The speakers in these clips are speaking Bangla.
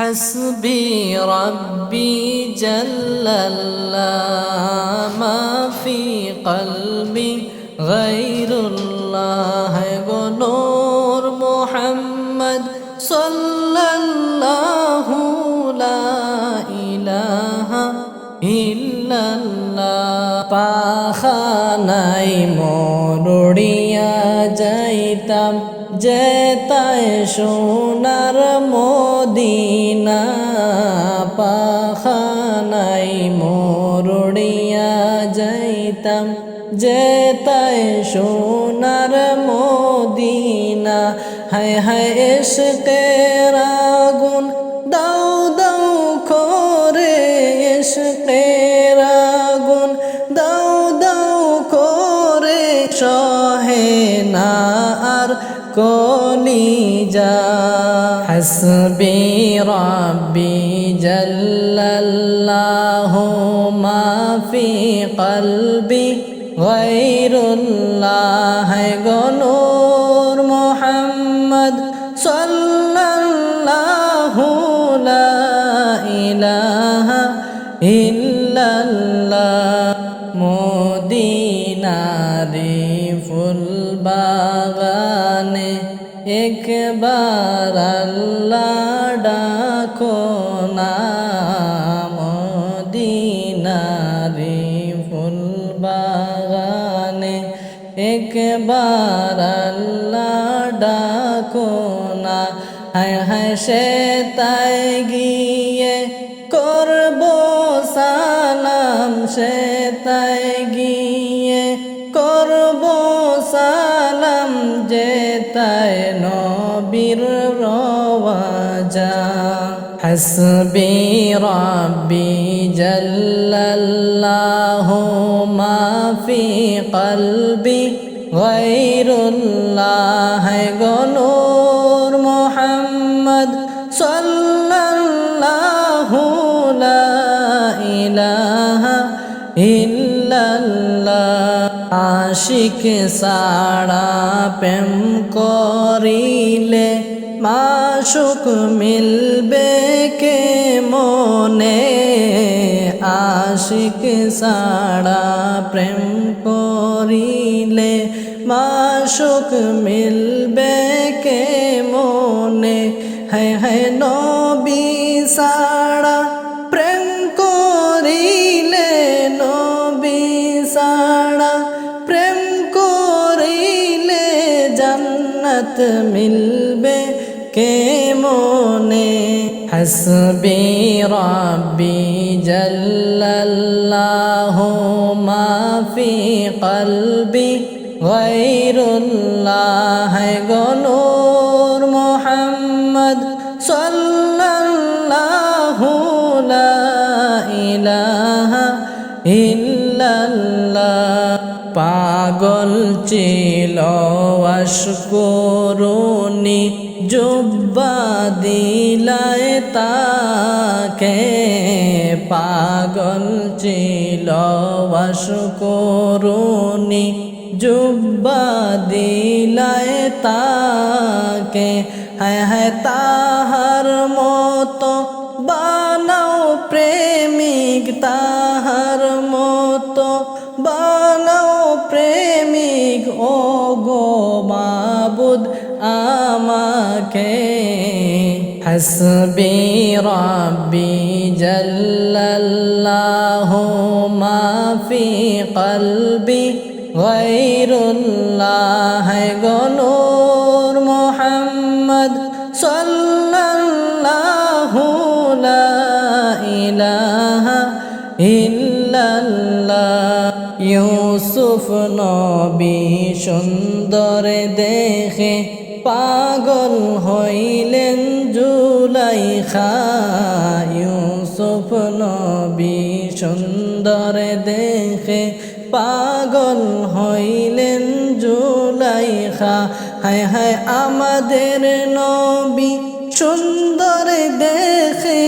حسبي ربي جل الله ما في قلبي غير الله نور محمد صلى الله لا إله إلا الله পাখানাই মরুড়িয়া যাইতাম যেতায় সোনার মদিনা পাখানাই মরুড়িয়া যাইতাম যেতায় সোনার মদিনা হায় হায় ইশকের আগুন দাও দাও করে ইশকের আগুন দাও দাও করে সহে না আর কলিজা হাসবি রাব্বি জাল্লাল্লাহু মা ফি কলবি গায়রুল্লাহ নূর মুহাম্মদ সাল্লাল্লাহু লা ইলাহা ইল্লাল্লাহ মদিনারে ফুল বাগানে একবার আল্লাহ ডাকো না মদিনারে ফুল বাগানে একবার আল্লাহ ডাকো না হায় হায় সে তাই গিয়ে করব সালাম সে তাই গিয়ে করব সালাম যে তাই নবীর রওয়াজা হাসবি রাব্বি জাল্লাল্লাহু মা ফি কলবি গায়রুল্লাহ নূর মুহাম্মদ সাল্লাল্লাহু লা ইলাহা ইল্লাল্লাহ আশিক সাড়া প্রেম করিলে মাশুক মিলবে কে মনে আশিক সাড়া প্রেম করিলে মাশুক মিলবে কে মনে হায় হায় নবী সাড়া প্রেম করিলে নবী সাড়া প্রেম করিলে জান্নাত মিলবে কে মনে হাসবি রাব্বি জাল্লাল্লাহু মা ফি কলবি গায়রুল্লাহ নূর মুহাম্মদ সাল্লাল্লাহু লা ইলাহা ইল্লাল্লাহ পাগল ছিল আশকুরুনি জুব্বা দিলায় তাকে পাগল ছিল আশকুরুনি জুব্বা দিলায় তাকে হায় হায় তাহার মতো বানাও প্রেমিক তাহার মতো বানাও প্রেমিক ও গো মাবুদ আমাকে হাসবি রাব্বি জাল্লাল্লাহু মা ফি কলবি গায়রুল্লাহ নূর মুহাম্মদ সাল্লাল্লাহু লা ইলাহা ইল্লাল্লাহ ইউসুফ নবী সুন্দর দেখে পাগল হইলেন জুলাইখা ইউসুফ নবী সুন্দর দেখে পাগল হইলেন জুলাইখা হায় হায় আমাদের নবী সুন্দর দেখে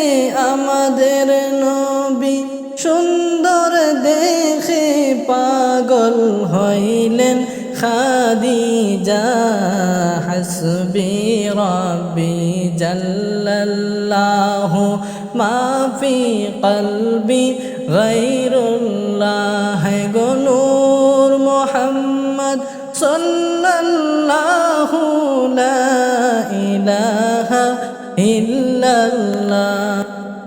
আমাদের নবী সুন্দর দেখে পাগল হইলেন খাদিজা হাসবি রাব্বি জাল্লাল্লাহু মা ফি কলবি গায়রুল্লাহ গো নূর মুহাম্মদ সাল্লাল্লাহু লা ইলাহা ইল্লাল্লাহ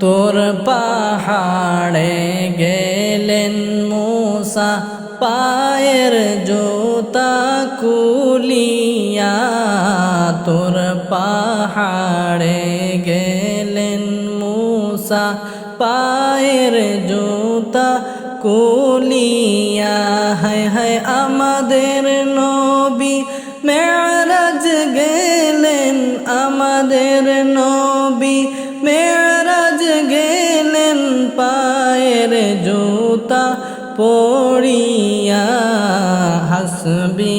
তোর পাহাড়ে গেলেন মূসা পায়ের জুতা কুলিয়া তোর পাহাড়ে গেলেন মূসা পায়ের জুতা কুলিয়া হায় হায় আমাদের নবী মেরাজ গেলেন আমাদের নবী মেরাজ গেলেন পায়ের জুতা পড়িয়া হাসবি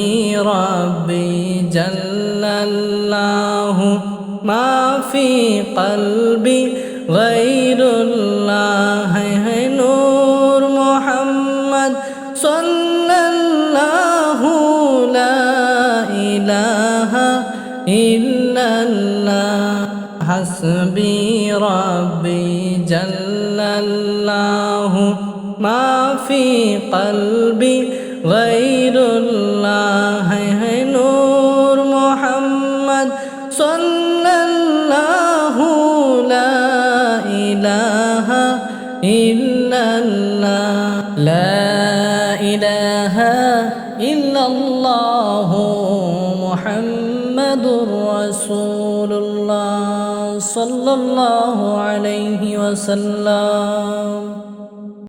রব্বি জাল্লাল্লাহু মা ফি কলবি গায়রুল্লাহ হে নূর মুহাম্মদ সাল্লাল্লাহু লা ইলাহা ইল্লাল্লাহ হাসবি রব্বি জাল্লাল্লাহু মা ফি কলবি গায়রুল্লাহ হে নূর মুহাম্মদ সাল্লাল্লাহু লা ইলাহা ইল্লাল্লাহ লা ইলাহা ইল্লাল্লাহ মুহাম্মাদুর রাসূলুল্লাহ সাল্লাল্লাহু আলাইহি ওয়াসাল্লাম।